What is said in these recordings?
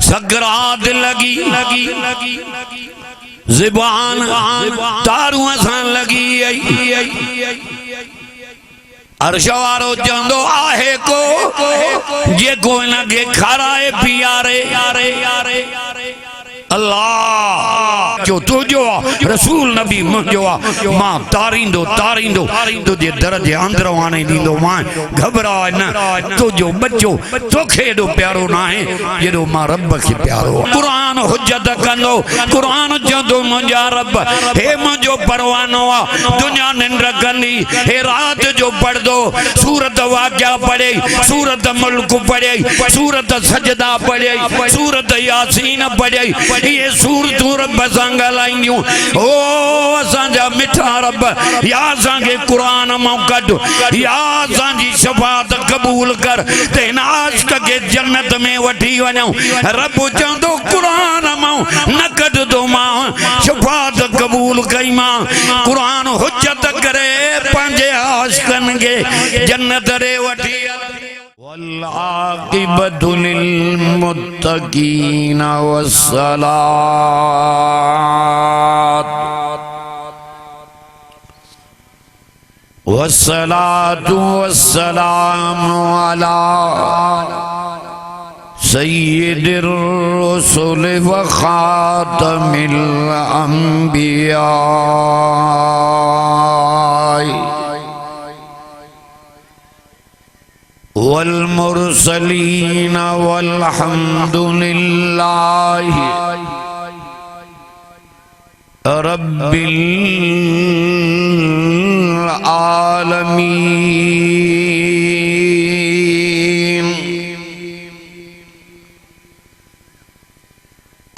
सकरात लगी ज़ुबान तारू असां लगी अर्श वारो चंदो आहे को जे को इनके खाराए पियारे अल्लाह जो तुझो रसूल नबी मुझो मां तारींदो तुझे दर्जे अंदर आने दींदो मां घबरा न तुझो बच्चो तोखे एडो प्यारो ना है जेडो मां रब के प्यारो कुरान हुज्जत कंदो कुरान चंदो मुंजा रब हे मुझो परवानो आ दुनिया निंद्र कंदी हे रात जो पढ़ दो सूरत वाक़या पढ़े सूरत मुल्क पढ़े सूरत सजदा पढ़े सूरत यासीन पढ़े ये सूरतूं रब सां ॻाल्हाईंदियूं ओ असांजा मिठा रब या असांखे क़ुरान मां कढ या असांजी शफ़ाअत क़बूल कर ते हिन आशिक़ खे जन्नत में वठी वञूं रब चवंदो क़ुरान मां न कढंदो मां शफ़ाअत क़बूल कई मां क़ुरान हुज्जत करे पंहिंजे आशिक़नि खे जन्नत ॾे वठी वल्आक़िबतु लिलमुत्तक़ीन वस्सलातु वस्सलामु अला सय्यिदिर रुसुल व खातमिल अंबिया वल मुरसलीन वल्हम्दुलिल्लाहि रब्बिल आलमीन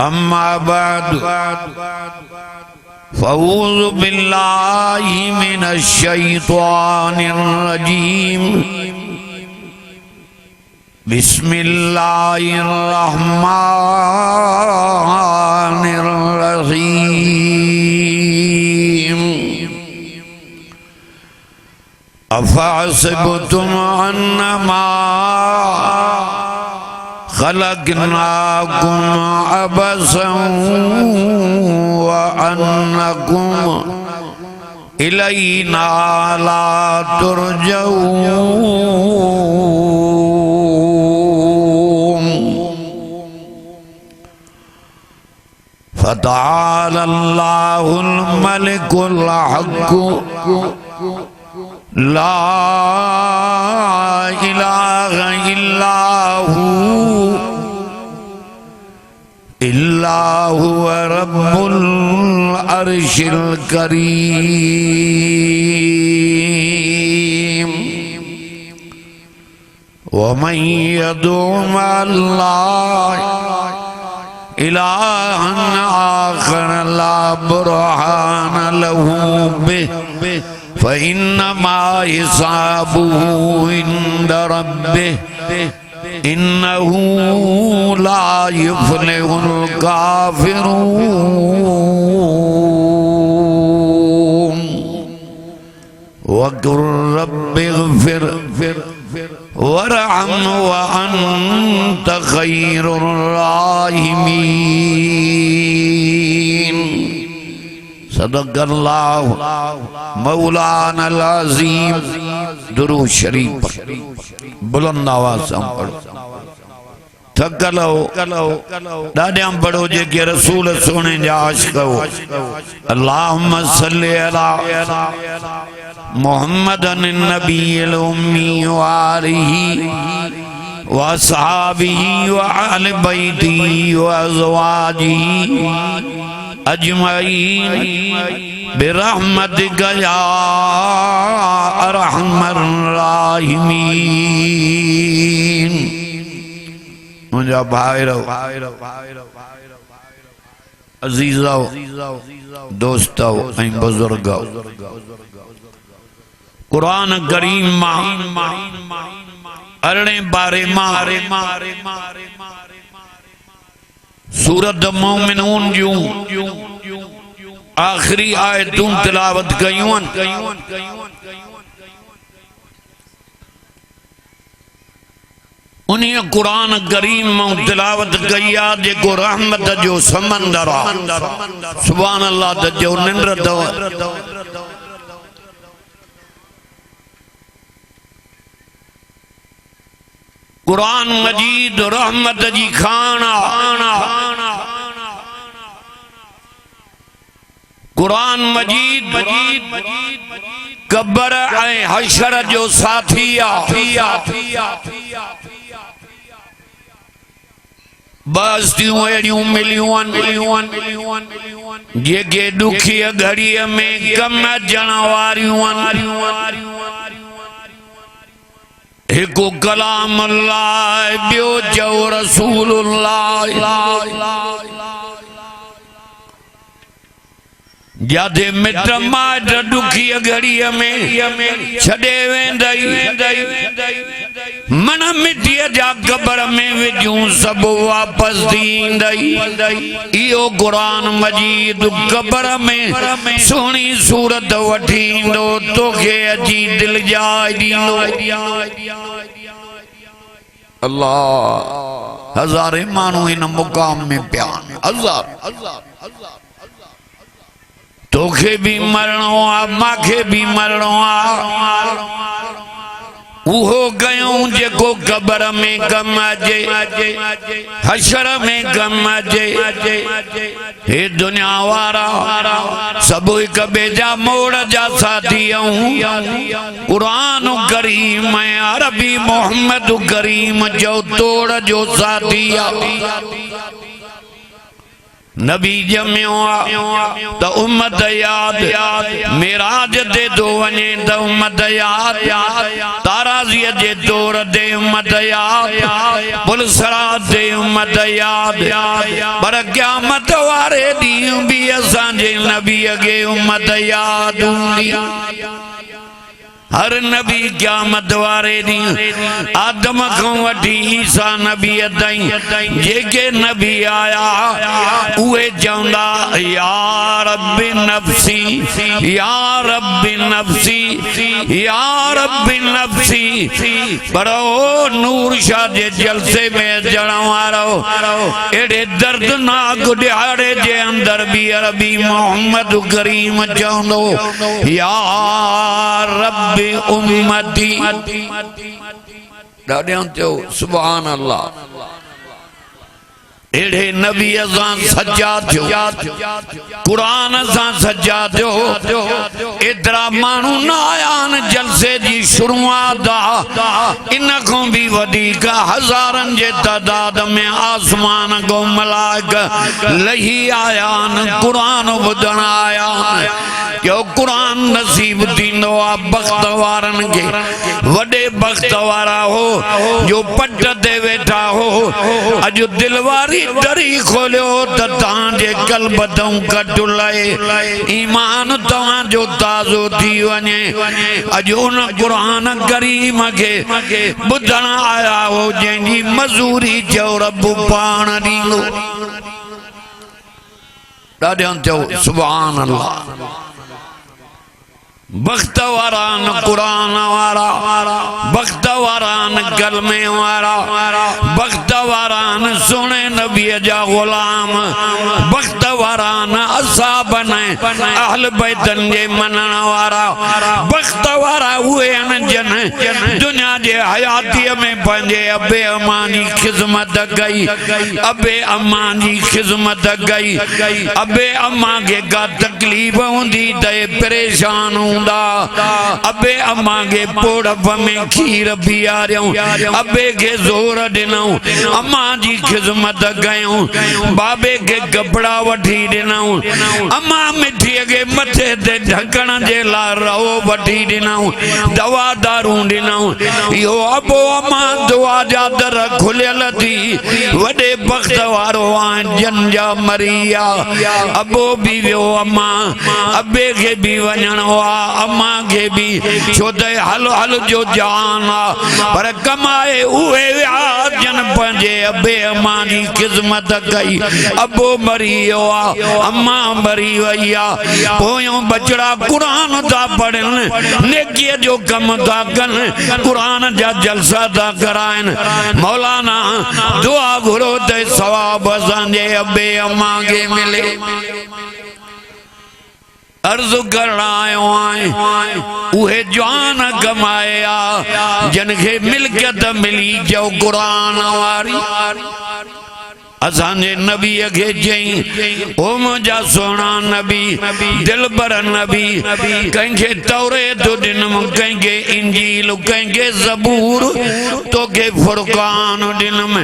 अम्मा बाद फ़ऊज़ु बिल्लाहि मिनश शैतानिर रजीम बिस्मिल्लाहिर्रहमानिर्रहीम अफ़हसिबतुम अन्नमा खलक़नाकुम अबसन व अन्नकुम इलैना ला तुरजऊन फ़तआला अल्लाहुल मलिकुल हक़ ला इलाहा इल्ला हुवा रब्बुल अर्शिल करीम वमन यदउ मअल्लाहि इलाहन आखर ला बुरहान लहू बिहि फ़इन्नमा हिसाबुहु इंद रब्बिहि इन्नहु ला युफ्लिहुल काफ़िरून वक़ुल रब्बिग़फिर वरहम व अन्त ख़ैरुर राहिमीन सदक़ल्लाहु मौलानल अज़ीम दुरूद शरीफ बुलंद आवाज़ सां पढ़ो थकल हो ॾाढियां पढ़ो जेके रसूल सोने जा आशिक़ हो अल्लाहुम्मा सल्लि अला मुहम्मदन नबील उम्मी व आलिही व अस्हाबिही व अहलि बैतिही व अज़वाजिही अजमईन बिरहमतिक या अरहमर राहिमीन मुझा भाईरो अजीज़ो दोस्तो ऐं बुजुर्गो कुरान करीम मां अरणे बारे मारे सूरत मोमिनून जूं आखिरी आयतूं तिलावत कयूं उन्हीं कुरान करीम में तिलावत कई आ जेको रहमत जो समंदर आ। सुभान अल्लाह त जो निंद्र तव कुरान मजीद रहमत जी खाना। कुरान मजीद कब्र ऐं हशर जो साथी आ। बस्तियों अड़ियों मिलियूं जेके दुखी घड़ीअ में कम अचण वारियूं। हिकु कलाम अल्लाह ॿियो चओ रसूलुल्लाह। जाते मिट माट दुखी घड़ीअ में छॾे वेंदई मन मिटीअ जा कब्र में विझूं सभु वापसि थींदई। इहो कुरान मजीद कब्र में सुहिणी सूरत वठी ईंदो तोखे अची दिल जाए ॾींदो। अल्लाह हज़ारे माण्हू हिन मुक़ाम में पिया हज़ार। तोखे भी मरणो आ माखे भी मरणो आ। उहो कयूं जेको कब्र में कम अचे हशर में कम अचे। हे दुनिया वारा सब हिक ॿिए जा मोड़ जा साथी आहियूं। कुरान करीम अरबी मोहम्मद करीम जो तोड़ जो साथी आ। नबी जमियो त उम्मत याद मेराज दे दो वने त उम्मत याद ताराज़ीअ जे तौर ते उम्मत याद पुलसरात ते उम्मत याद। पर क़यामत वारे ॾींहुं भी असांजे नबीअ खे उम्मत याद हूंदी। हर नबी क़यामत वारे ॾींहुं आदम खां वठी ईसा नबी ताईं जेके नबी आया उहे चवंदा या रब्बी नफ्सी या रब्बी नफ्सी या रब्बी नफ्सी। पर ओ नूर शाह जे जलसे में अचण वारो एड़े दर्दनाक ॾियारे जे अंदर भी अरबी मोहम्मद करीम चवंदो या रब्बी उम्मती। ॾाढियां चओ सुभान अल्लाह। एड़े नबी सां सच्चा थियो कुरान सां सच्चा थियो। एतिरा माण्हू न आया आहिनि जलसे जी शुरूआत इन खां भी वधीक हज़ारनि जे तादाद में आसमान को मलाइक लही आया आहिनि कुरान ॿुधण आया आहिनि। क्यों कुरान नसीब थींदो आ बख्त वारनि खे। वॾे बख्त वारा हो जो पट ते वेठा हो। अॼु दिल वारी दरी खोलियो त तव्हांजे कल्ब तऊं कटु लहे ईमान तव्हांजो ताज़ो थी वञे। अॼु उन कुरान करीम खे ॿुधण आया हो जंहिंजी मज़ूरी चओ रब पाण ॾींदो। ॾाढियां चओ सुभान अल्लाह। बख्त वारान कुरान वारा बख्त वारान कलमे वारा बख्त वारान सुने नबी जा गुलाम बख्त वारान असहाबन अहल बैतन जे मनण वारा बख्त वारा उहे आहिनि जन दुनिया जे हयातीअ में पंहिंजे अबे अम्मा जी ख़िदमत कई। अबे अम्मा जी ख़िदमत कई। अबे अम्मा खे का तकलीफ़ हूंदी त परेशान अबे अम्मा के पोड़प में खीर पीआरियूं अबे के जोर ॾिनऊं अम्मा जी ख़िदमत कयूं। बाबे के कपड़ा वठी ॾिनऊं। अम्मा मिठीअ के मथे ते ढकण जे लाइ रओ वठी ॾिनऊं दवा दारू ॾिनऊं। इहो अबो अम्मा दुआ जा दर खुलियल थी वॾे बख्त वारो जन जा मरी आ। अबो भी वियो अम्मा अबे के भी वञणो आ। अम्मा के भी छोदे हल हल जो जाना पर कमाए उहे जन पंजे अबे अम्मा की खिदमत कई अबो मरी वियो अम्मा मरी वई पोयों बचड़ा कुरान था पढ़न नेकीअ जो कम था कन कुरान जा जलसा था कराइन मौलाना दुआ घुरो ते सवाब असांजे अबे अम्मा के मिले अर्ज करायो उहे जान कमाया जिनके मिलकियत मिली जो कुरान वारी असाने नबी के चई ओ मुझा सोना नबी दिलबर नबी कंखे तौरेत दिनम कंखे इंजील कंखे ज़बूर तो के फुरकान दिनम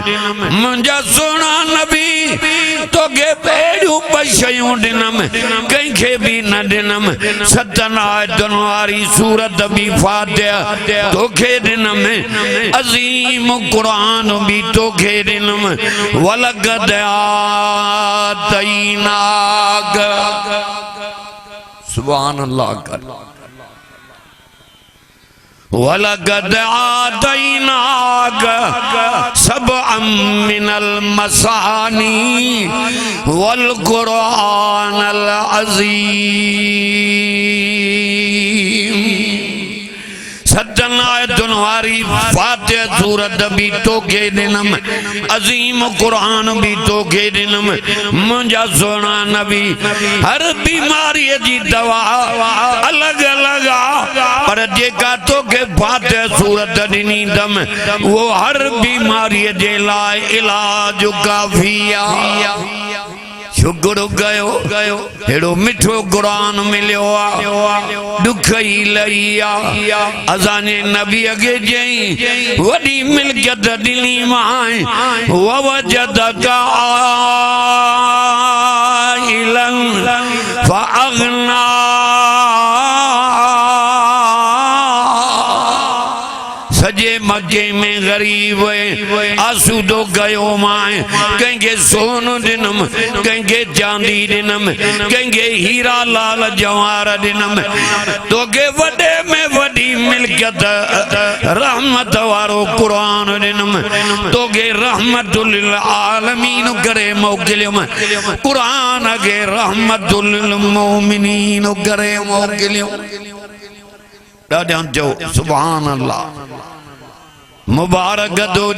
मुझा सोना नबी तो के पेड़ू पशयूं दिनम कंखे भी न दिनम सतन आयतन वारी सूरत भी फातिहा तो के दिनम अजीम कुरान भी तो के दिनम वलक सुभान अल्लाह कर वलकद आतैनाक सबअम मिनल मसानी वल कुरानल अज़ीम सत्तनायतुनवारी फातिहा सूरत भी तो के दिनम अजीम कुरान भी तो के दिनम मुझा सोना नबी हर बीमारी जी दवा अलग अलग पर जेका तो के फातिहा सूरत दिनी दम वो हर बीमारी जे लाए इलाज काफिया शुक्र गयो हेड़ो मिठो कुरान मिलियो दुख ही लई असाने नबी के जई वडी मिलकियत दिली माए ववजदक आइलन फअगना सजे मक्के में गरीब आसूदो गयो माए कंगे सोन दिनम कंगे चांदी दिनम कंगे हीरा लाल जवाहर दिनम तो के वडे में वडी मिलकियत रहमत वारो कुरान दिनम तो के रहमतुल लिल आलमीन करे मोकिलियम कुरान के रहमतुल लिल मोमिनीन करे मोकिलियम ॾाढा जो सुभान अल्लाह मुबारक दो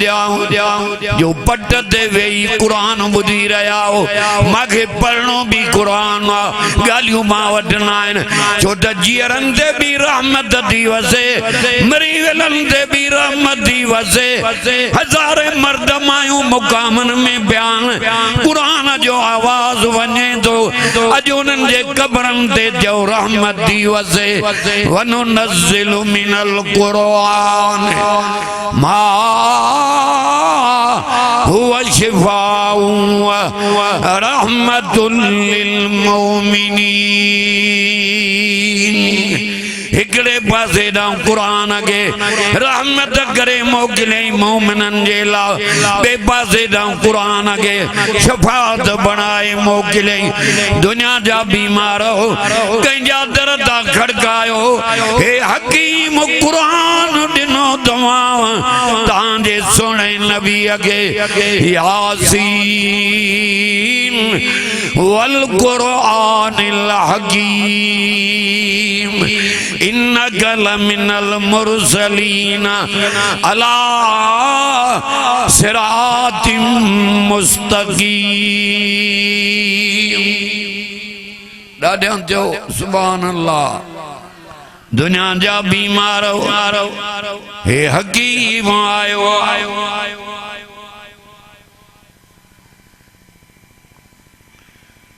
जो पट ते वेही कुरान ॿुधी रहा हो मांखे पढ़नो भी कुरान गालियूं मां वठना आहिनि छो त जीअरनि ते भी रहमत थी वसे मरी वेलनि ते भी रहमत थी वसे हज़ारे मर्द मायूं मुकामनि में बयान कुरान जो आवाज़ वञे थो अॼु उन्हनि जे कब्रनि ते जो रहमत थी वसे वनुनज़्ज़िलु मिनल कुरान मा हुवा शिफाउ रहमतुल लिल मोमिनीन एकड़े पासे ॾांहुं कुरान के रहमत करे मोकिले मोमिनन जे लाइ ॿिए पासे ॾांहुं कुरान के शफाअत बणाए मोकिले दुनिया जा बीमार हो कंहिंजा दर था खड़कायो हे हकीम कुरान ॾिनो तव्हां तव्हांजे सुहिणे नबीअ खे यासीन वल कुरानिल हकीम इन्नक लमिनल मुरसलीन अला सिरातिम मुस्तकीम ॾाढा जो सुभान अल्लाह दुनिया जा बीमार हे हकीम आयो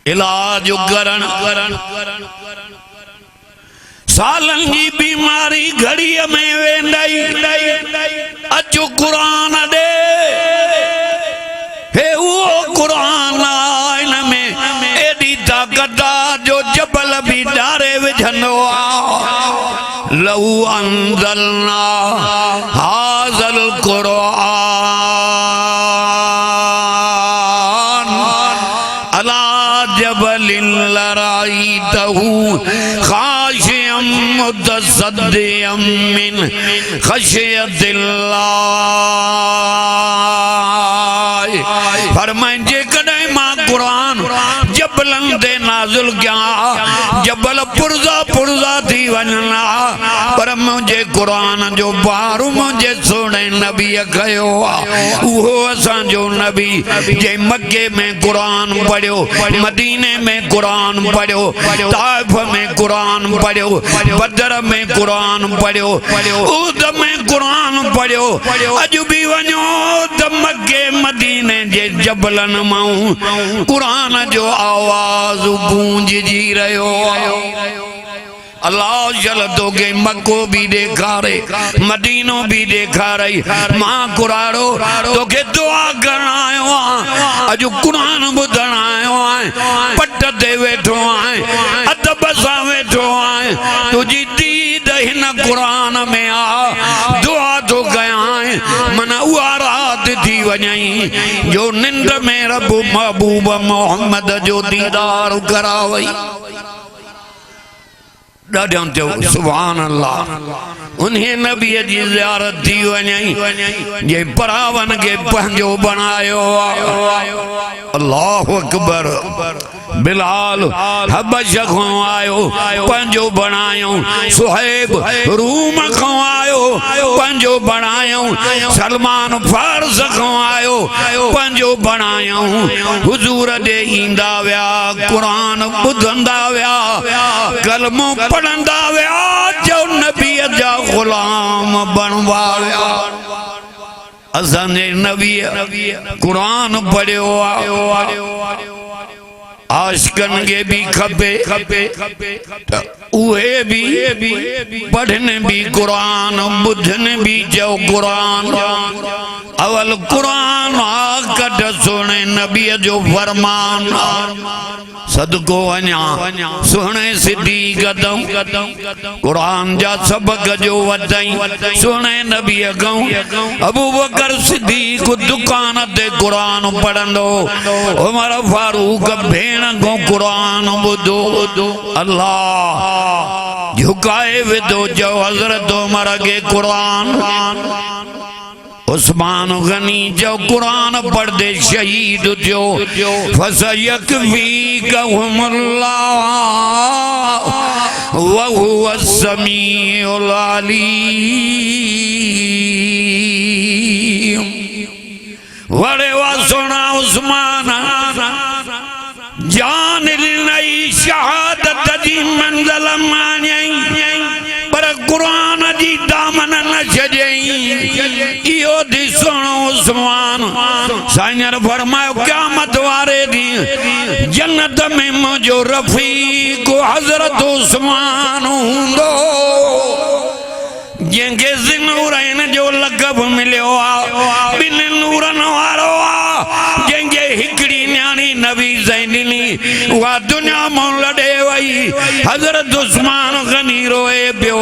इलाज करण सालन की बीमारी घड़ी में वेंदई अचो कुरान दे हे वो कुरान इन में एडी ताकत जो जबल भी डारे विझंदो लहू अंज़लना हाज़ल कुरान अला जबलिन लराईतहू खाशियम मुतसद्दिअम मिन खशियतिल्लाह। फरमाए जे कदे मां कुरान जबलन दे नाज़िल किया जबल पुरजा पुरजा थी वञना, पर मुझे कुरान जो बार मुझे सोने नबी कयो वो असांजो नबी जे मक्के में कुरान पढ़ियो, मदीने में कुरान पढ़ियो, ताइफ में कुरान पढ़ियो, बदर में कुरान पढ़ियो, उद में कुरान पढ़ियो। अज भी वञो त मक्के मदीने जे जबलन मां कुरान जो आवाज गूंजजी रहियो। अल्लाह जल दोगे मक्को भी देखारे मदीनो भी देखारे। मां कुराड़ो तोखे दुआ करायो अज कुरान बुधण आयो आए, पट ते वेठो आए, अदब सां वेठो आए, तुझी दीद हिन कुरान में आ, दुआ तो कया मन उहा रात थी वञई जो निंड में रब महबूब मोहम्मद जो दीदार करावई। सुभान अल्लाह। उन्हें नबी जी ज़ियारत थी वञई जे परावन के पंहिंजो बनायो। अल्लाहु अकबर। बिलाल हबश खां आयो पंहिंजो बणायो, सुहैब रूम खां आयो पंहिंजो बणायो, सलमान फारस खां आयो पंहिंजो बणायो। हुजूर ॾे ईंदा विया, कुरान ॿुधंदा विया, कलमो पढ़ंदा विया, जो नबी जा गुलाम बनवा विया। असांजे नबी कुरान पढ़ियो आशिकन के भी खपे उहे भी पढ़ने भी कुरान, बुधने भी जो कुरान। अवल कुरान कट सुने नबी जो फरमान, सदको वञा सुने सिद्धी कदम कुरान जा सबक जो वधई, सुने नबी अगऊं अबू बकर सिद्दीक दुकान ते कुरान पढ़ंदो, उमर फारूक भेण को कुरान ॿुधो। अल्लाह झुकाए विधो जो हज़रत उमर के कुरान। उस्मान गनी जो कुरान पढ़दे शहीद थियो। फसयकफीकहुमुल्लाह व हुवस समीउल अलीम। वड़े वा सुना उस्मान जान नई शहादत जी मंज़िल मानई, पर कुरान जी दामन न छॾई। इहो थी सुणो उस्मान। साईं फरमायो क़यामत वारे ॾींहुं जन्नत में मुंहिंजो रफ़ीक हज़रत उस्मान हूंदो, जंहिंखे ज़िन्नूरैन जो लक़ब मिलियो आहे, ॿिनि नूरनि वारो आहे, जंहिंखे हिकिड़ी न्याणी नबी ज़ैनिली उहा दुनिया मां लॾे वई। हज़रत उस्मान गनी रोए पियो।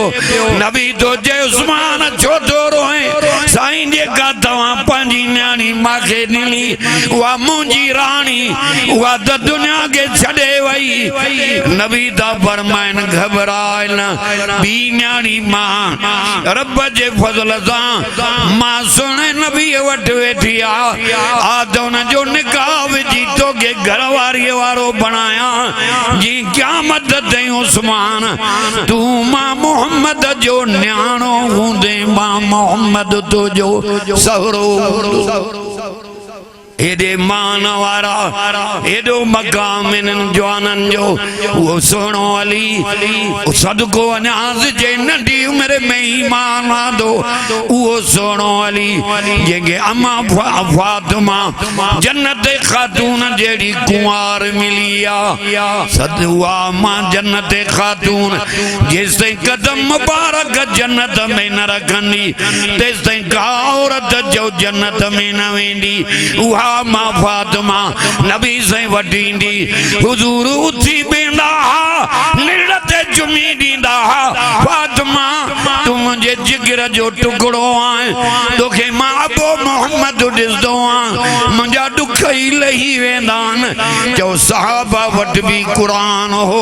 नबी तो चए उस्मान छो थो रोए? साईं जेका तव्हां पंहिंजी न्याणी मूंखे ॾिनी उहा मुंहिंजी राणी, उहा त दुनिया खे छॾे वई। नबी था फरमाइनि घबराए न, ॿी न्याणी मां रब जे फज़ल सां मां सुहिणे नबी वटि वेठी आहे, आ त हुन जो निकाह विझी तोखे घरवारीअ वारो बणाया जी क़यामत ताईं। उस्मान तूं मां मोहम्मद जो न्याणो हूंदे मां मोहम्मद तुंहिंजो सहुरो। एडे मान वारा एडो मकाम इन्हनि जवाननि जो वो सोनो अली सदको अनाज जे नंढी उम्र में ईमान आंदो। वो सोनो अली जंहिंखे अम्मा फातिमा जन्नत खातून जहिड़ी कुंवार मिली आहे, सद उहा मां जन्नत खातून जेसिताईं कदम मुबारक जन्नत में न रखंदी तेसिताईं का औरत जो जन्नत में न वेंदी। उहा आमा फातिमा नबी से वटींदी हुजूर उठी बेंदा निरते जुमी दींदा फातिमा तू मुझे जिगर जो टुकड़ो आए तोखे मां अबो मोहम्मद दिसदो आ मुंजा दुख ही लही वेंदान जो सहाबा वट भी कुरान हो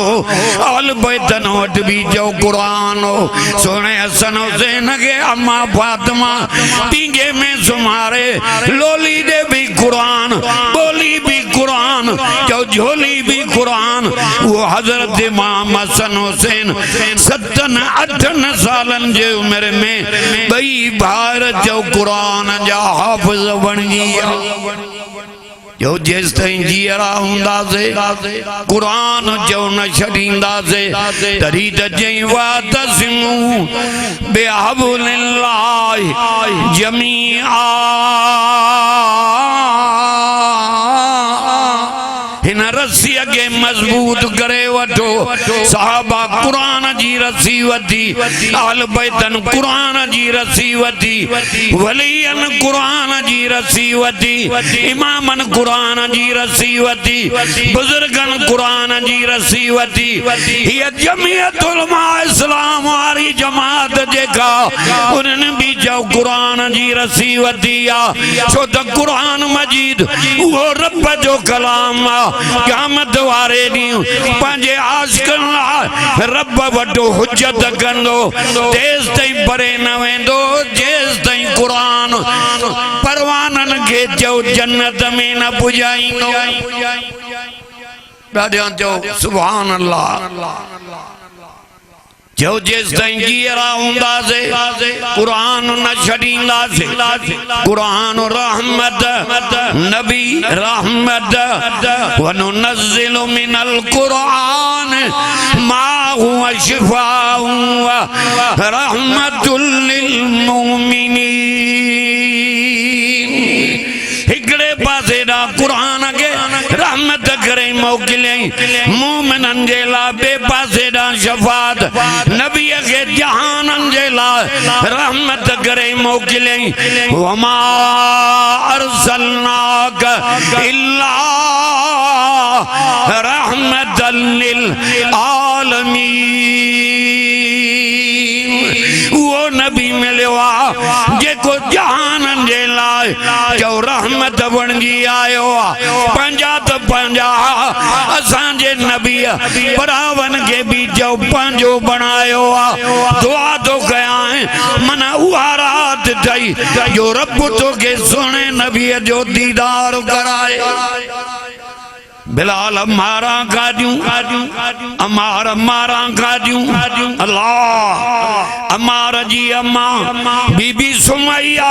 आल बैतन वट भी जो कुरान हो सोने हसन हुसैन के अम्मा फातिमा पींगे में सुमारे लोली दे भी कुरान बोली भी कुरान जो झोली भी कुरान वो हजरत इमाम हसन हुसैन 7-8 सालन जे उम्र में बई भार जो कुरान जा हाफिज बन गया जो जेस ताईं जीअरा हुंदा से कुरान जो न छड़ींदा से तरी त जई वातसिमू बिहबलिल्लाह जमीआ इन रस्सी के मजबूत करे वठो साहबा कुरान जी रस्सी वठी आल बैतन कुरान जी रस्सी वठी वलियन कुरान जी रस्सी वठी इमामन कुरान जी रस्सी वठी बुजुर्गन कुरान जी रस्सी वठी ये जमीयत उलमा इस्लाम वाली जमात जेका उन्हनि भी जो कुरान जी रस्सी वठी आ छो त कुरान मजीद वो रब जो कलाम आ क़यामत वारे ॾींहुं पंहिंजे आशिक़नि लाइ रब वॾो हुज्जत कंदो तेसि ताईं परे न वेंदो जेसि ताईं क़ुरान परवाननि खे चओ जन्नत में न पुॼाईंदो ॾाढा चओ सुभान अल्लाह जो जेस ताईं जीअरा हुंदा से कुरान न छड़ींदा से कुरान रहमत नबी रहमत वनुनज़्ज़िलु मिनल कुरान मा हुवा शिफाउ व रहमतुल लिल मुमिनीन हिकड़े पासे दा कुरान के रहमत करे मोकिले मोमिनन जे लाइ बे पासे दा शफात नबी के जहानन जे लाइ रहमत करे मोकिले वमा अरसलनाक इल्ला रहमतल लिल आलमीन वो नबी मिलियो आ जेको जहानन जे लाइ जो रहमत बणजी आयो आ पंजा त पंजा असांजे नबी बरावन के भी जो पंजो बनायो आ दुआ तो कया मना उहा रात थई जो रब तो के सोने नबी जो दीदार कराए बिलाल मारा गाड़ियों अमार मारा गाड़ियों अल्लाह अमार जी अम्मा बीबी सुमैया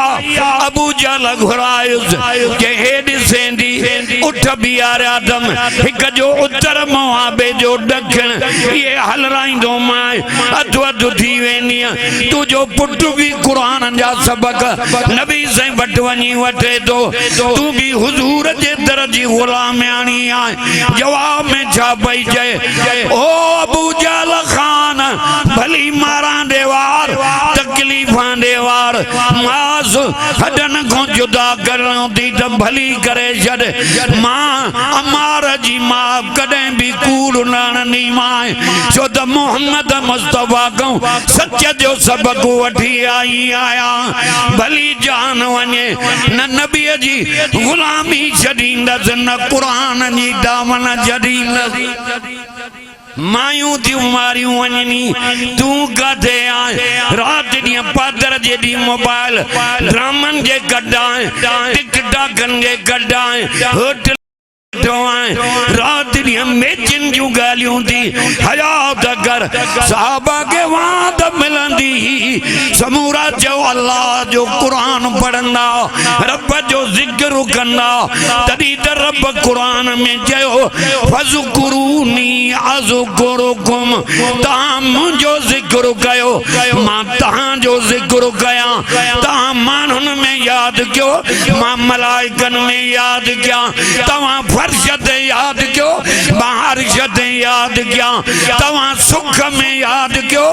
अबू जहल घुरायुस के हेड सेंदी उठ बियारा दम एक जो उत्तर मुआबे जो दखण ये हलराइंदो माए अधु अधु थी वेनी तू जो पुट भी कुरान जा सबक नबी से वट वनी वठे तो तू भी हुजूर जे दर जी गुलामियानी जवाब में छा पई चए ओ अबू जहल खान भली मारा देवार तकलीफा देवार मास हडन को जुदा करणो थी त भली करे छॾ मां अमार जी मां कॾहिं भी कूड़ न माए छो त मोहम्मद मुस्तफा को सच जो सबक वठी आई आया भली जान वने न नबी जी गुलामी छॾींदस न कुरान जी दामन छॾींदस मायूं थी मारियूं वञनी तू काथे आए रात ॾींहुं पादर जे ॾींहुं मोबाइल ड्रामन जे कढाए टिकटॉकन जे कढाए होटल रात मेचिन जूं गालियों थी हयात कर साहबा के वाद मिलंदी समूरा जो अल्लाह जो कुरान पढ़ंदा रब जो जिक्र कंदा तदी त रब कुरान में चयो फज़कुरूनी अज़कुरुकुम तहां मुंहिंजो जिक्र कयो मां तहां जो जिक्र कया तहां माण्हुनि में याद कयो मां मलाइकन में याद कया तव्हां फर्शत याद क्यों बाहरशत याद क्या तवा सुख में याद क्यों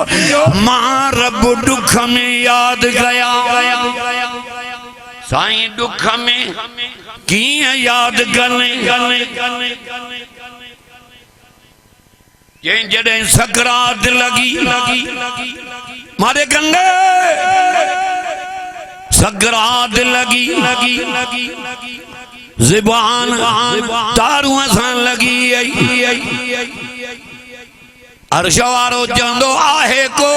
मां रब दुख में याद गया साईं दुख में कियां याद करने जॾहिं सकरात लगी मारे गंगे सकरात लगी ज़ुबान तारुआं सां लगी अर्श वारो चवंदो आहे को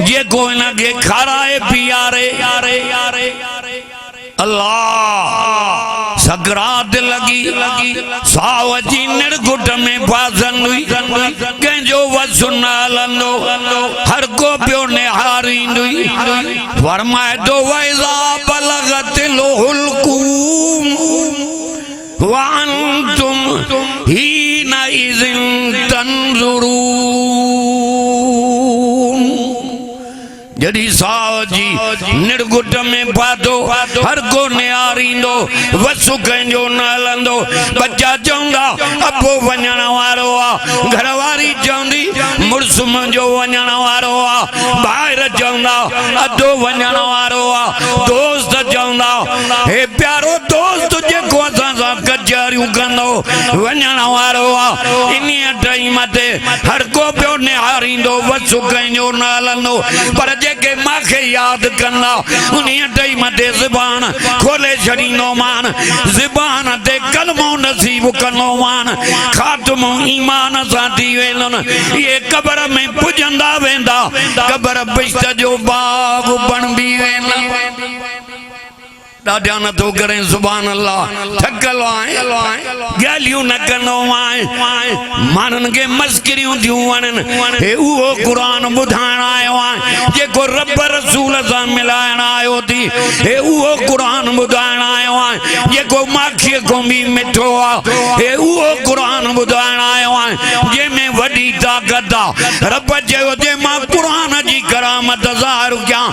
जेको इनखे खाराए पीआरे अल्लाह सकरात लगी साव जी निड़गुट में फासन हुई कंहिंजो वस न हलंदो हर को पियो निहारींदो फरमाए तो वैज़ा बलगतिल हुल्कूम व अंतुम हीना इज़िन तंज़ुरून जड़ी साव जी निड़गुट में पातो हर को निहारींदो वसु कंहिंजो न हलंदो बच्चा चवंदा अबो वञण वारो आ घरवारी चवंदी मुड़ुस मुंहिंजो वञण वारो आ ॿाहिरि चवंदा अधो वञण वारो आ दोस्त चवंदा हे प्यारो दोस्त जेको असां सां कचहरियूं कंदो वञण वारो आ इन्हीअ टाइम ते हर को पियो निहारींदो वसु कंहिंजो न हलंदो पर के माखे याद करना उन्हीं टाइम ते ज़ुबान खोले छड़ींदो मान ज़ुबान ते कलमो नसीब करनो मान खात्मो ईमान सां थी वेंदो ये कब्र में पुजंदा वेंदा कब्र बिश्त जो बाग बणबी वेंदा ॾाढा नथो करे सुभान अल्लाह थकल आए गालियूं न कंदो आए मानन के मस्करियूं थियूं वणन हे उहो कुरान ॿुधाइण आयो आहे जेको रब रसूल सां मिलाइण आयो थी हे उहो कुरान ॿुधाइण आयो आहे जेको माखीअ खां बि मिठो आहे हे उहो कुरान ॿुधाइण आयो आहे जंहिंमें वॾी ताक़त आहे रब चयो जे मां कुरान जी करामत ज़ाहिर कयां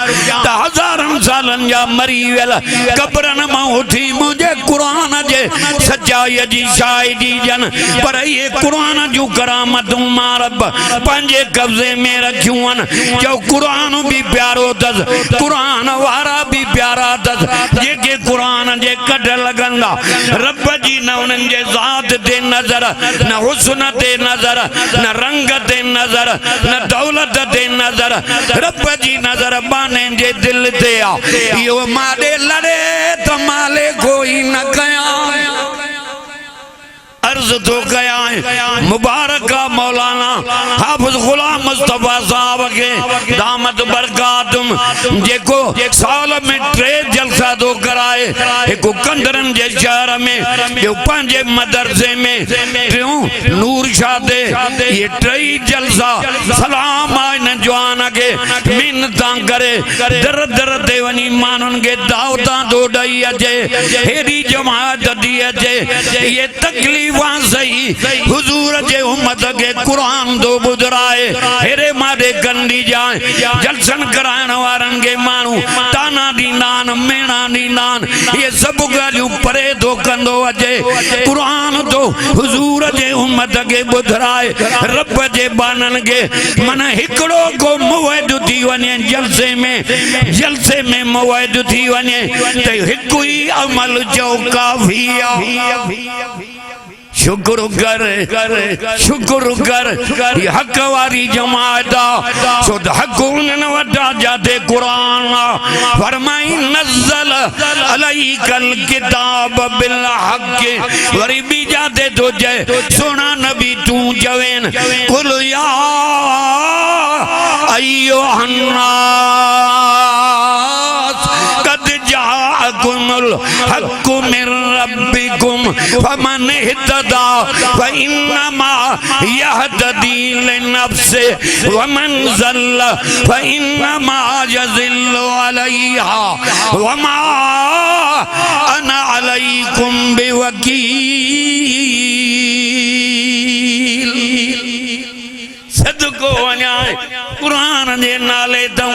त हज़ारनि सालनि जा मरी वियल कब्रन मां उठी मुझे कुरान जे सच्चाई जी शाहिदी जन पर ये कुरान जो करामतूं मां रब पंहिंजे कब्ज़े में रखियूं आहिनि जो कुरान भी प्यारो अथसि कुरान वारा भी प्यारा अथसि जेके कुरान जे कढ लॻंदा रब जी न उन्हनि जे ज़ात ते नज़र न हुस्न ते नज़र न रंग ते नज़र न दौलत ते नज़र रब जी नज़र बाने जे दिल ते आहे इहो माॾे लड़े तो माले कोई न कया अर्ज तो कया मुबारक मौलाना हाफिज गुलाम मुस्तफा साहब के दामत बरकातुम जेको साल में 3 जलसा तो कराए एक कंदरन जे शहर में जो पंजे मदरसे में टियों नूर शाह दे ये 3 जलसा सलाम आइन जवान के मिन्नतां करे दर दर ते वनी मानन के दावतां दो दई अचे हेडी जमात दी अचे ये तकलीफ सही हुजूर जे उम्मत के कुरान दो बुधराए हेरे मारे कंदी जाए जलसन कराइण वारन के मानू ताना दीनान मेणा दीनान ये सब गालियूं परे दो कंदो अचे कुरान तो हुजूर जे उम्मत के बुधराए रब जे बानन के मन हिकड़ो को मुवैद थी वने जलसे में मुवैद थी वने ते हिकु ही अमल जो काफी शुक्र कर ये हक वारी जमात सो हक उन वटा जाते कुरान फरमाई नज़ल अलैकल किताब बिल हक वरी भी जाते तो जय सोना नबी तू जवेन कुल या अय्युहन्नास कद जाअकुमुल हक मिन रब्बिकुम फमन इहतदा फइन्नमा यहतदी लिनफ्सि वमन ज़ल्ल फइन्नमा यज़िल्लु अलैहा वमा अना अलैकुम बिवकील सदको वञाए कुरान जे नाले तो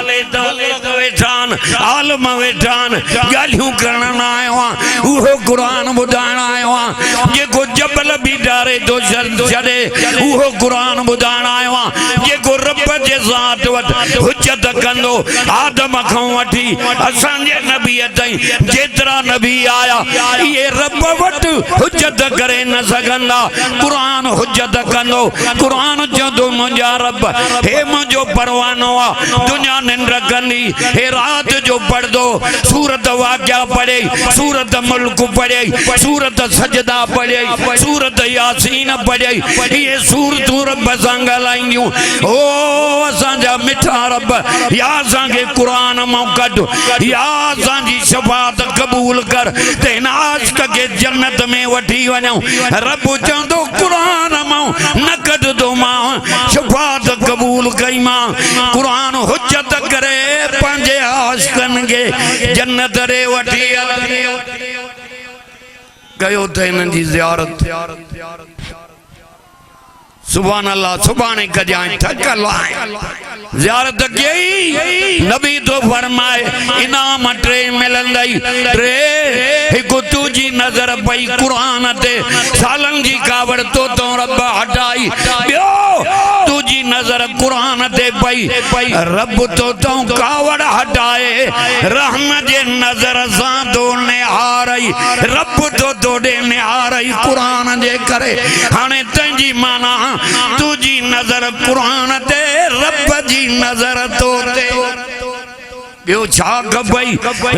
वेठान आलम वेठान गालियूं करण आयो उहो कुरान ॿुधाइण आयो जेको जबल भी डारे तो छॾे उहो कुरान ॿुधाइण आयो जेको रब जे ज़ात वटि हुज्जत कंदो आदम खां वठी असांजे नबी ताईं जेतिरा नबी आया ये रब वट हुज्जत करे न सघंदा कुरान हुज्जत कंदो कुरान चवंदो मुंहिंजा रब हे मुंहिंजो परवानो आहे दुनिया निंड कंदी हे रात जो पढ़दो सूरत वाक़िया पढ़े सूरत मुल्क पढ़े सूरत सजदा पढ़े सूरत यासीन पढ़े ये सूरतूं रब सां ॻाल्हाईंदियूं ओ असांजा मिठा रब या असांखे कुरान मां कढ या असांजी शफ़ाअत क़बूल कर ते हिन आशिक़ खे जन्नत में वठी वञूं रब चवंदो कुरान मां न कढंदो मां शफ़ाअत क़बूल कई मां कुरान हुज्जत करे पंहिंजे आशिक़नि खे जन्नत ॾे वठी कयो त हिननि जी ज़ियारत सुभान अल्लाह सुभाणे कजाएं थकल आए ज़ियारत कई नबी तो फरमाए इनाम टे मिलंदई टे हिकु तुझी नजर पई कुरान ते सालन जी कावड़ तो रब हटाई ॿियो तुझी नजर कुरान ते पई रब तो कावड़ हटाए रहम जे नजर सां तो निहारई रब तो ॾे निहारई कुरान जे करे हाणे तुंहिंजी माना तुझी नजर कुरान ते रब जी नजर तो ते ॿियो छा खपई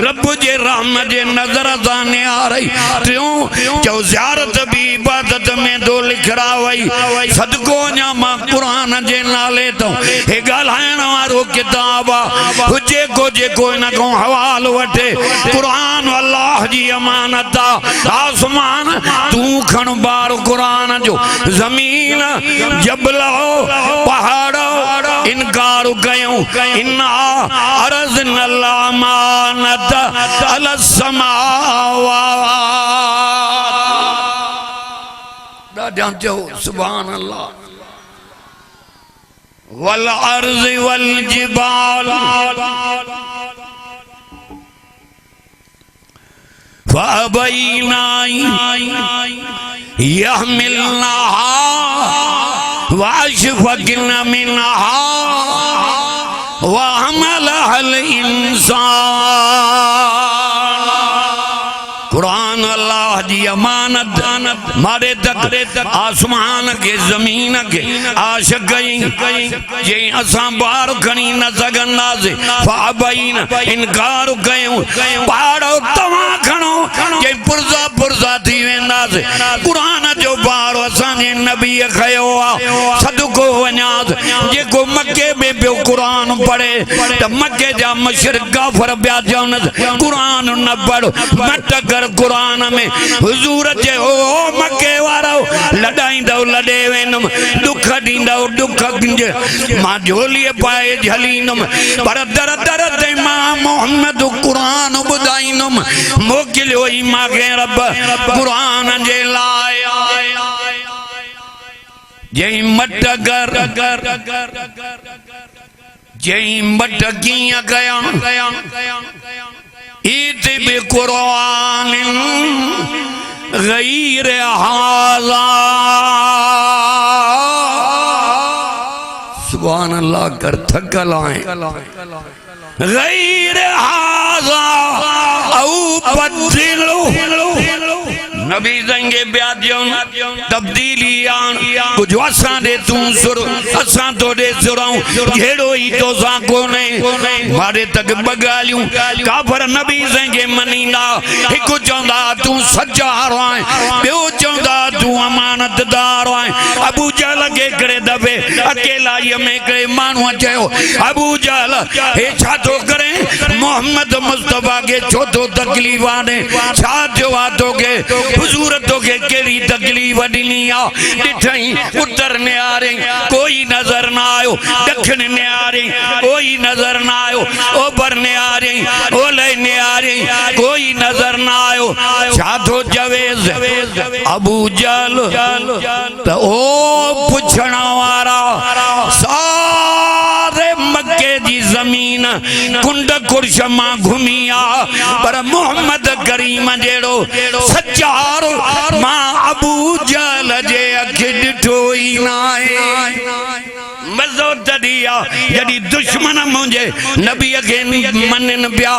रब जे रहम जे नज़र सां निहारई टियों चओ ज़ियारत बि इबादत में दो लिखड़ा वई सदको अञा मां कुरान जे नाले तो हे ॻाल्हाइण वारो किताब आहे हुजे को जेको इन खां हवाल वठे कुरान अल्लाह जी अमानत आहे आसमान तूं खण बार कुरान जो ज़मीन जबल पहाड़ इनकार कयूं इन्ना अर्ज़ अमानत अल समावात ॾाढा चओ सुभान अल्लाह वल अर्ज़ वल जिबाल फअबैना यहमिलनहा वअशफक़न मिनहा वहमलहल इंसान कुरान अल्लाह जी अमानत मारे तक आसमान के जमीन के आशिक़ कई जे असां बार खणी न सघंदासीं फ़अबैन इनकार कयूं पहाड़ तव्हां खणो जे पुरज़ा पुरज़ा थी वेंदासीं कुरान जो बार असांजे नबी खयो आहे सदको वञास जेको मके में पियो कुरान पढ़े त मके जा मुशरिक काफ़िर पिया चवनि कुरान न पढ़ मट कर कुरान में हुजूर जे ओ मके वारो लड़ाईंदो लड़े वेंदुमि दुख ॾींदो दुख मां झोलीअ पाए झलींदुमि पर दर दर ते मां मोहम्मद कुरान ॿुधाईंदुमि मोकिलियो ई मूंखे रब कुरान जे लाइ जई मट जई मट कीअं कयां ईद बि कुरान गैर हाज़ा सुभान अल्लाह कर थकल आए गैर हाज़ा औ बदलो नबी जंगे ब्यादियों तब्दीली आन कुछ असां दे तू सुर असां तो दे सुराऊं जेड़ो ही तो सा कोने मारे तक बगालियूं काफर नबी जंगे मनीना एक चंदा तू सच्चारो आए बेओ चंदा तू अमानतदार आए अबू जहल के करे दबे अकेला ये में करे मानू चयो अबू जहल हे छा तो करे मोहम्मद मुस्तफा के छो तो तकलीफ आने छा जो तो के हुजूर तो के केड़ी तकलीफ दिनी आ दिठई उत्तर ने आ रे कोई नजर ना आयो दक्षिण ने आ रे कोई नजर ना आयो ओभर ने आ रे ओले ने आ रे कोई नजर ना आयो छा तो जवेज अबू जहल तो ओ पुछण वारा सारे मक्के जी जमीन कुंड कुर्श मां घुमिया पर मोहम्मद करीम जेड़ो सच्चारो मां अबू जहल जे अख ॾिठो ई नाहे मज़ो त तदिया जदी दुश्मन मुझे नबी के मनन पिया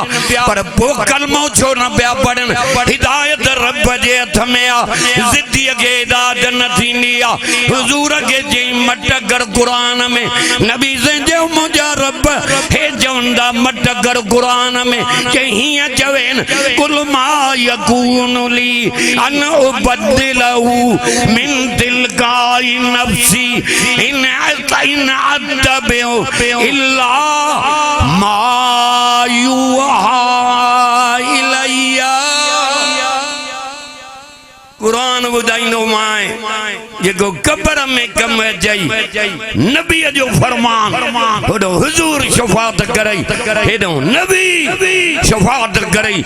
पर पो कलमो छो न पिया पढ़न हिदायत रब जे हथ में आ जिद्दी के हिदायत न थींदी आ हुजूर के जे मटगर कुरान में नबी से जो मुझा रब हे जवंदा मटगर कुरान में कहीं चवेन कुल मा यकून ली अन उबद्दिलहु मिन तिलकाई नफ्सी इन अतबिउ इल्ला मा युहा इलैया कुरान बुधाइंदो माए जेको कब्र में कम जाई नबी जो फरमान होडो हुजूर शफाअत करई हेडो नबी शफाअत करई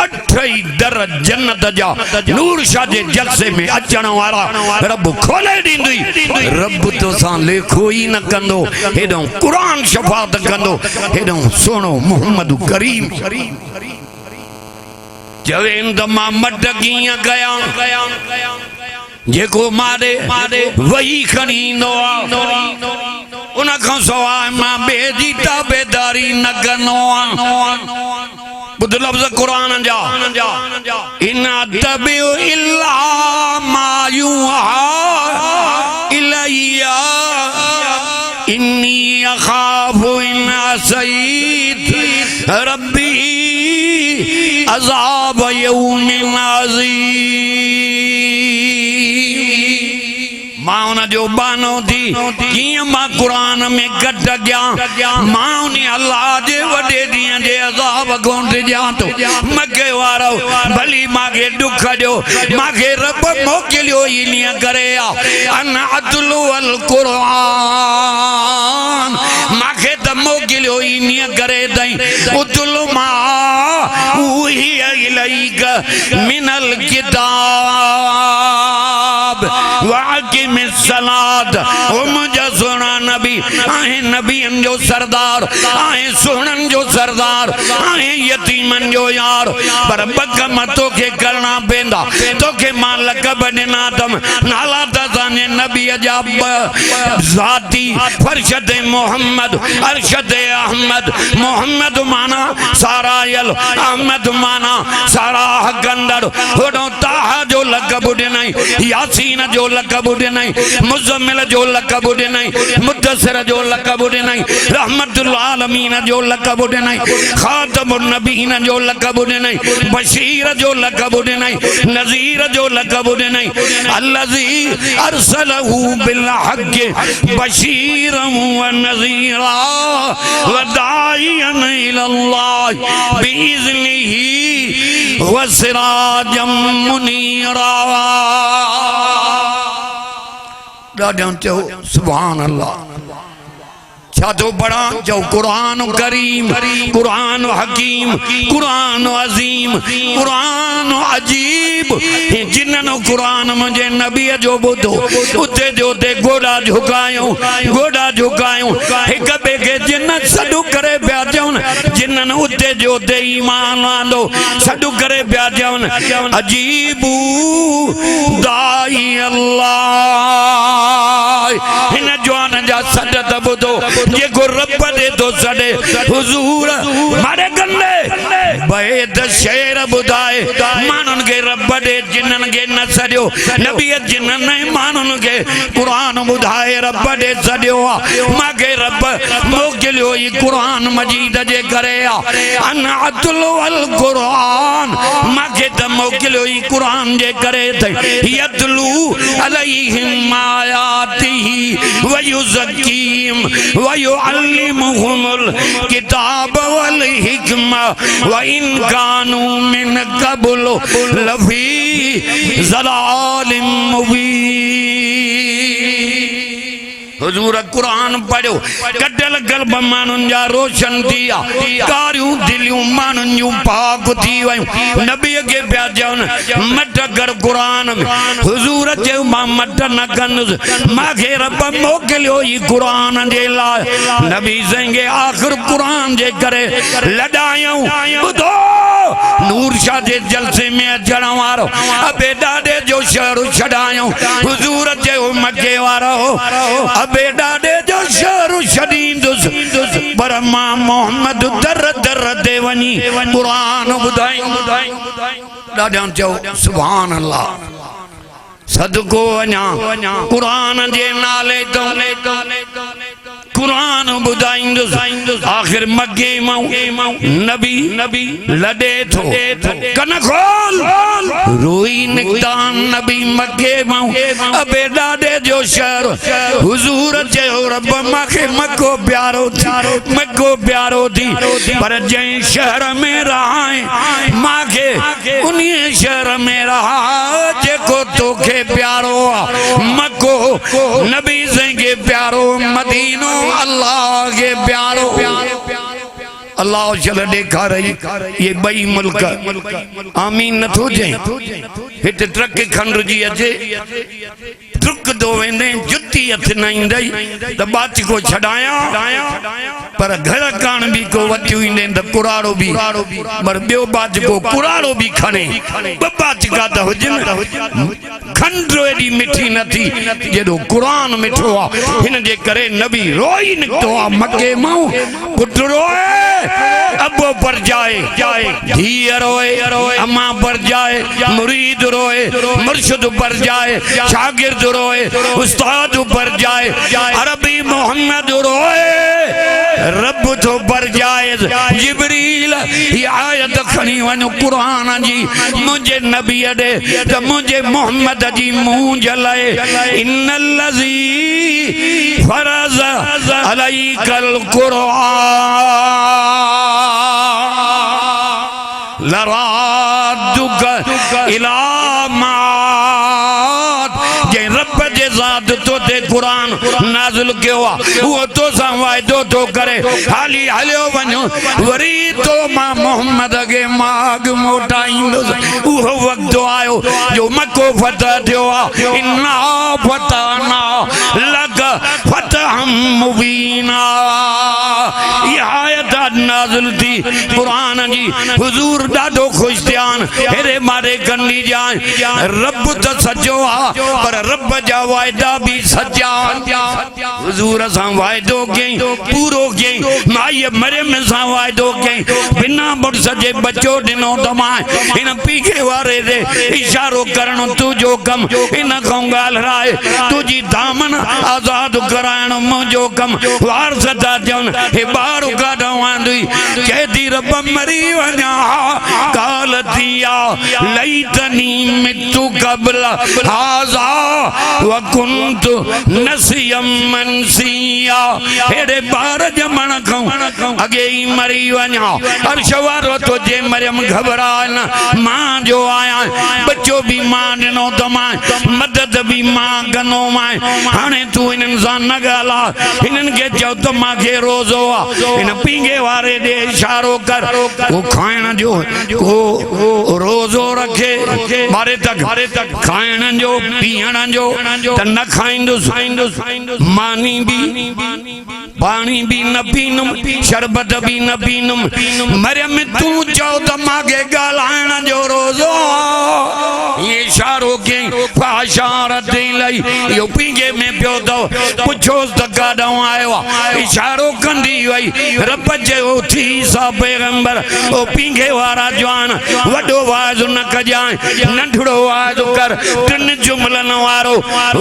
अठई दर जन्नत जा नूर शाह जे जलसे में अचण वाला रब खोले दींदी रब तो सा लेखो ही न कंदो हेडो कुरान शफाअत कंदो हेडो सोनो मोहम्मद करीम जवेन दमा मट गिया गया जेको मारे वही खणींदो आ उन खां सवाइ मां ॿिए जी ताबेदारी न कंदो आहियां बुध लफ्ज़ कुरान जा इन तबिउ इल्ला मा युहा इलैया इन्नी अखाफु इन असैत रब्बी अज़ाब यौमिन अज़ीम मां उन जो बानो थी कियां मां कुरान में गट गया मां उन अल्लाह जे वडे ॾींहं जे अज़ाब कोन ॾियां तो मके वारो भली मांखे दुख ॾियो मांखे रब मोकिलियो इन्हीअ करे अन अतलु अल कुरान मांखे त मोकिलियो इन्हीअ करे तई उतलु मां उही इलैक मिनल किताब वाकिम सलात ओ मुझा सोना नबी आहे नबियन जो सरदार आहे सोहणन जो सरदार आहे यतीमन जो यार पर बकम तोखे करना पेंदा तोखे मां लक़ब ॾिना तम नाला त असांजे नबी जा ज़ाती फरशद मोहम्मद अरशद अहमद मोहम्मद माना सारायल अहमद माना सारा गंदर होडो ताहा जो लक़ब ॾिनई यासीन जो लक़ब ॾिनई मुज़म्मिल जो लक़ब ॾिनई मुद्दसिर जो लक़ब ॾिनई रहमतुल आलमीन जो लक़ब ॾिनई खातमुन नबीन जो लक़ब ॾिनई बशीर जो लक़ब ॾिनई नज़ीर जो लक़ब ॾिनई अल्लज़ी अरसलहु बिल हक़ बशीरन व नज़ीरा व दाइयन इलल्लाह बिइज़निही व सिराजम मुनीरा सुभान अल्लाह तो बड़ा जो कुरान करीम कुरान हकीम कुरान अजीम कुरान अजीब जिन्हनि कुरान मुझे नबी जो बुधो उते जो ते गोड़ा झुकायूं एक बे के जिन सडु करे पिया चवन जिन्हनि उते जो ते ईमान आंदो सडु करे पिया चवन अजीबू दाई अल्लाह हिन जवान जा सड त बुधो ये को रब दे तो सडे हुजूर मारे गन्ने बैद शेर बुधाए मानन के रब दे जिन्नन के न सडियो नबी जिन्नन मानन के कुरान बुधाए रब दे सडियो मागे रब मोकिलियो ई कुरान मजीद जे करे अन अतलु अल कुरान मागे त मोकिलियो ई कुरान जे करे यतलू अलैहिम आयातिही व युज़क्कीम व युअल्लिमुहुमुल किताब वल हिकमा व इन कानू मिन क़ब्ल लफी ज़लालिम मुबीन हुजूर कुरान पढ़ो कटल गल्ब मानुन जा रोशन थिया कारियूं दिलियूं मानुन जूं पाक थी वयूं नबी के पिया चवन मट कर कुरान में हुजूर चयो मां मट न कंदुसि मांखे रब मोकिलियो ई कुरान जे लाइ नबी संगे आख़िर कुरान जे करे लॾायूं ॿुधो नूर शाह जे जलसे में अचण वारो अबे ॾाॾे जो शहर छॾायूं हुजूर चयो मके वारो अबे ॾाॾे जो शहर शेर शदीदुस पर मां मोहम्मद दर दर दे वनी कुरान बुधाई ॾाढा चओ सुभान अल्लाह सदको वञा कुरान जे नाले तो कुरान बुधाईंदुसि आखिर मगे मां नबी लॾे थो कन खोल रोई निकता नबी मगे मां अबे ॾाॾे जो शहर हुजूर चयो रब मूंखे मको प्यारो थी पर जंहिं शहर में रहां मूंखे उन शहर में रहा जेको तोखे प्यारो आहे मको नबी साईं खे प्यारो मदीनो अल्लाह के प्यारो अल्लाह चल ॾेखारई ये बई मुल्क आमीन नथो चई हिते ट्रक खंड जी अचे ट्रक दो वेंदे जुती हथ न ईंदई त बाच को छडाया पर घर कान भी को वतियूं ईंदे त कुराड़ो भी पर ॿियो बाच को कुराड़ो भी खणे ॿ बाच का त हुजनि खंड एॾी मिठी नथी जेॾो कुरान मिठो आहे हिन जे करे नबी रोई निकितो आहे मके मां पुट रोए अबो पर जाए धीअ रोए अम्मा पर जाए मुरीद रोए मुर्शिद पर जाए शागिर्द रोए उस्ताद पर जाए अरबी मोहम्मद रोए रब तो पर जाए जिब्रील ये आयत खणी वञो कुरान जी मुझे नबी दे त मुझे मोहम्मद जी मुंह जलाए इन्नल्लज़ी फरज़ अलैकल कुरान लरादुक इला माद जे रब जे ज़ात तो ते कुरान नाज़िल कयो वो तो सा वायदो तो करे हाली हलियो वञो वरी तो मां मोहम्मद के माग मोटाईंदुसि उहो वक्त आयो जो मको फतह थियो आहे इन्ना फतहना लक फतहम मुबीना ये आयत नाज़िल थी कुरान जी हुजूर ॾाढो ख़ुशि थिया हेरे मारे कंदी जाए रब त सचो आहे पर रब जा वायदा भी सच्चा हुजूर सां वायदो कयईं पूरो कयईं माई मरियम सां वायदो कयईं बिना बुर्स जे बच्चो ॾिनो त मां हिन पीके वारे ते इशारो करणो तुंहिंजो कम हिन खां ॻाल्हाए तुंहिंजी दामन आज़ाद कराइण मुंहिंजो कम वारस था चवनि हे ॿार काॾां वांदी चए थी रब मरी वञा काल थिया लैतनी मितु क़ब्ल हाज़ा व कुन्तु नसियम मनसिया हेड़े ॿार ॼमण खां अॻे ई मरी वञा अर्श वारो तो जे मरियम घबराए न मां जो आहियां बच्चो भी मां ॾिनो त मां मदद भी मां कंदो मां हाणे तूं हिननि सां न ॻाल्हाए हिननि खे चओ त मूंखे रोज़ो आहे हिन पींगे वारे ॾे इशारो कर वो खाइण जो को रोज़ो रखे ॿारे तक खाइण जो पीअण जो त न खाईंदुसि मानी भी पानी भी न पीनुमि शरबत भी न पीनुमि मरियम तूं चओ त मूंखे ॻाल्हाइण जो रोज़ो ये इशारो कयईं फाशारत इलही इहो पींगे में पियो अथव पुछोसि त काॾां आयो आहे इशारो कंदी वई रब चयो थी सा पैगंबर ओ पींगे वारा जवान वॾो वाज़ न कजांइ नंढड़ो वाज़ कर टिन जुमलनि वारो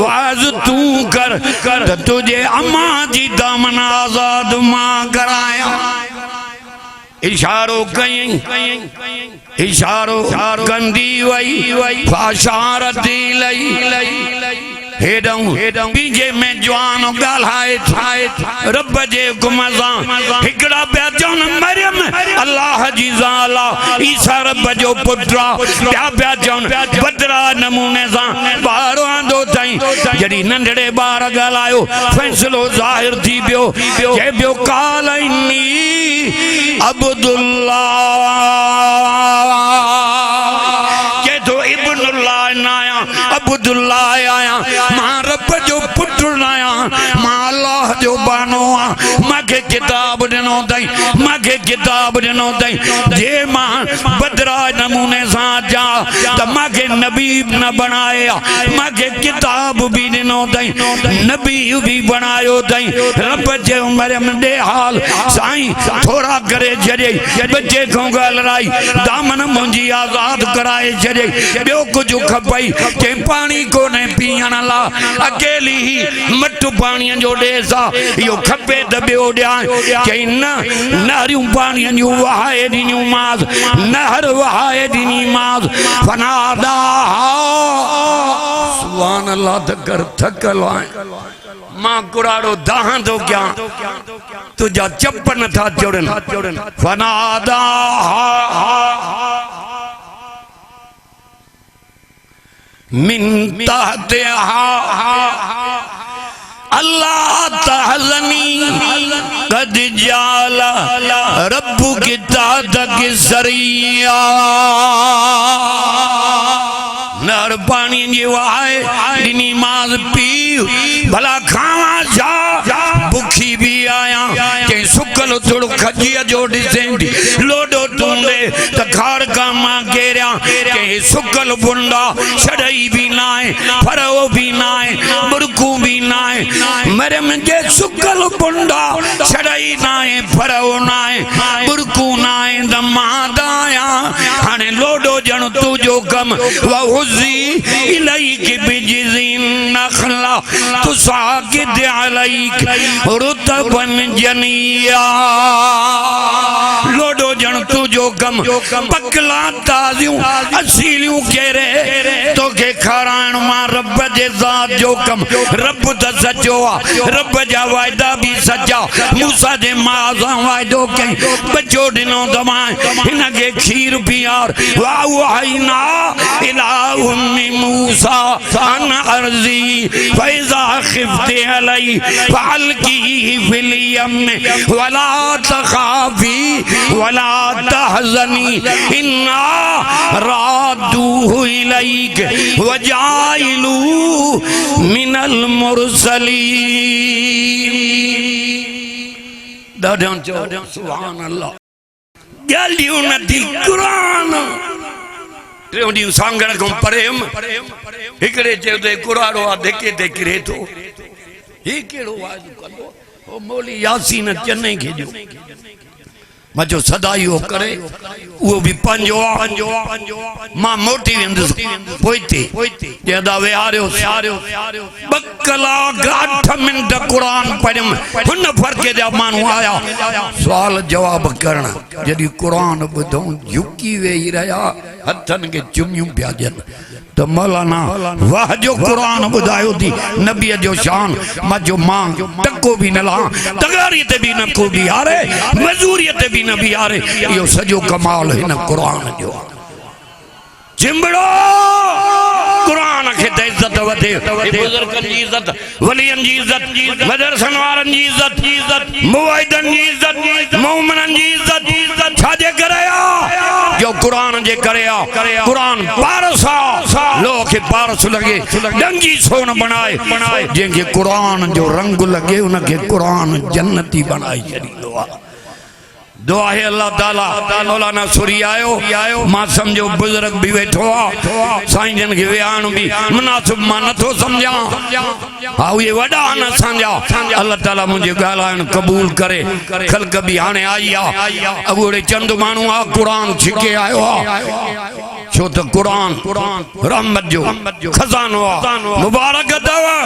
वाज़ तूं कर त तुंहिंजे अम्मा जी दामन आज़ाद मां करायां इशारो कयईं इशारो कंदी वई फाशारत इलही हेडों पीजे में जवान ॻाल्हाए ठाए रब जे हुकुम सां हिकड़ा पिया चवनि मरियम अल्लाह जी ज़ाल ईसा रब जो पुत्र पिया चवनि बदरा नमूने सां ॿार आंदो अथई जॾहिं नंढड़े ॿार ॻाल्हायो फ़ैसिलो ज़ाहिर थी पियो चए पियो काल इन्नी अब्दुल्लाह चए थो इब्नुल्लाह न आहियां अब्दुल्लाह आहियां मां रब जो पुत्र आया मां अल्लाह जो बानो मांखे किताब दिनो तई मांखे किताब दिनो तई जे मां बदरा नमूने सा जा त मांखे नबी न बनाया मांखे किताब भी दिनो तई नबी भी बनायो तई रब जे मरियम दे हाल साईं थोड़ा करे छॾे बच्चे को गलराई दामन मुंजी आजाद कराए छॾे बियो कुछ खपई के पानी को ने पीण ला अकेली ही मट पानी जो देसा यो खपे त बियो ॾियां चई न नहरियूं पानी जो वहाए ॾिनियूं मास नहर वहाए ॾिनी मास फनादा सुभान अल्लाह त कर थकल आए मां कुराड़ो दाह तो क्या तुझा चप्पन था जोड़न फनादा मिन तहतिहा अल्लाह तहज़नी कद जाला रब्बु की तादक सरिया नर पानी जी वहाए दिनी माज पी भला खावा जा बुखी भी आया के सुकल थोड़ो खजिया जो डिसेंडी लोडो टूंडे त खार का मां गेरिया के सुकल बुंडा छड़ई भी नाए फरो भी नाए बुरकू भी नाए मरम जे सुकल बुंडा छड़ई नाए फरो नाए बुरकू नाए द मादाया हाने लोडो जण तू जो कम वहुजी इलैक बिजिन नखला तुसाकिद अलैक रुतबन जनिया लोडो जण तू जो कम पकला ताजियूं असीलियूं केरे तो के खराण मां रब जे ज़ात जो कम रब त सचो आ रब जा वायदा भी सच्चा मूसा जे माज़ा वायदो के बच्चो दिनो दमाए हिन के खीर पियार वाह वहीना इला उम्मी मूसा अन अर्जी फैजा खिफ्ते अलई फअल्की फिल यम वला तखाफी वला तहज़नी इन्ना रादूहु इलैक वजाइलू मिनल मुरसलीन दादन चो सुभान अल्लाह गालियों नदी कुरान टेउडी सांगण को प्रेम हिकड़े चेदे कुराड़ो आ देखे ते किरे तो ही केड़ो आज कंदो ओ मौली यासीन चन्ने खेजो मजो सदाईओ करे वो भी पंजो मां मोटी वेंदस पोइते जेदा वे आरियो बकला 8 मिनट कुरान पढ़म हुन फरके जा मानू आया सवाल जवाब करना जदी कुरान बुधो झुकी वेई रहा हथन के चुमियूं प्याजन तो मौलाना वाह जो कुरान बुधायो थी नबी जो शान मजो मां टको भी न ला तगारी ते भी न को भी हारे मजूरी ते भी न भी हारे यो सजो कमाल है न कुरान जो जिंबड़ो कुरान के इज्जत वधे बुजुर्गन जी इज्जत वलियन जी इज्जत मदरसन वारन जी इज्जत मुवाहिदन जी इज्जत मोमिनन जी इज्जत छाजे करया जो कुरान जे करया कुरान पारसा लोग के पारस लगे डंगी सोन बनाए जेके कुरान जो रंग लगे उनके कुरान जन्नती बनाई छड़ींदो दुआ है अल्लाह ताला मौलाना सुरी आयो मां समझो बुजुर्ग भी बैठो साईं जन के बयान भी मुनासिब मां नथो समझा हां ये वडा न समझा अल्लाह ताला मुझे गालान कबूल करे खल्क भी हाने आई आ अगोड़े चंद मानू आ कुरान छिके आयो छो तो कुरान रहमत जो खजानो मुबारक दवा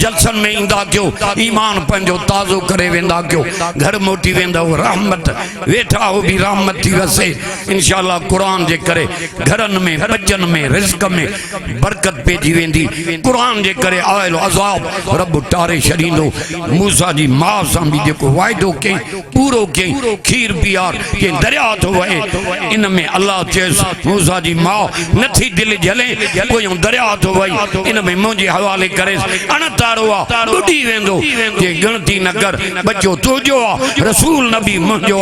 जलसन में इंदा क्यों ईमान पंजो ताजो करे वेंदा क्यों घर मोटी वेंदा रहमत वेठा हो भी रहमत थी वसे इंशाअल्लाह कुरान जे करे घरन में बच्चन में रिज़्क में बरकत पेजी वेंदी कुरान जे करे आयल अज़ाब रब टारे छड़ींदो मूसा जी मां सां भी जेको वायदो के पूरो के खीर पियार के दरिया तो वहे इन में अल्लाह चेस मूसा जी मां नथी दिल जले कोई दरिया तो वही इन में मुझे हवाले करे अन तारो आ बुढ़ी वेंदो जे गणती न कर बच्चो तुझो रसूल नबी मुंहिंजो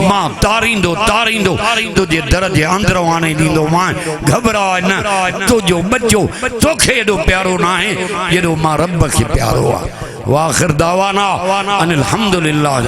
मां तारींदो तारींदो तुझे दर जे अंदर आणे ॾींदो मां घबरा न तुझो बच्चो तोखे एॾो प्यारो न आहे जेॾो मां रब खे प्यारो आहे। वाखिर दावाना अनिल हम्दुलिल्लाह।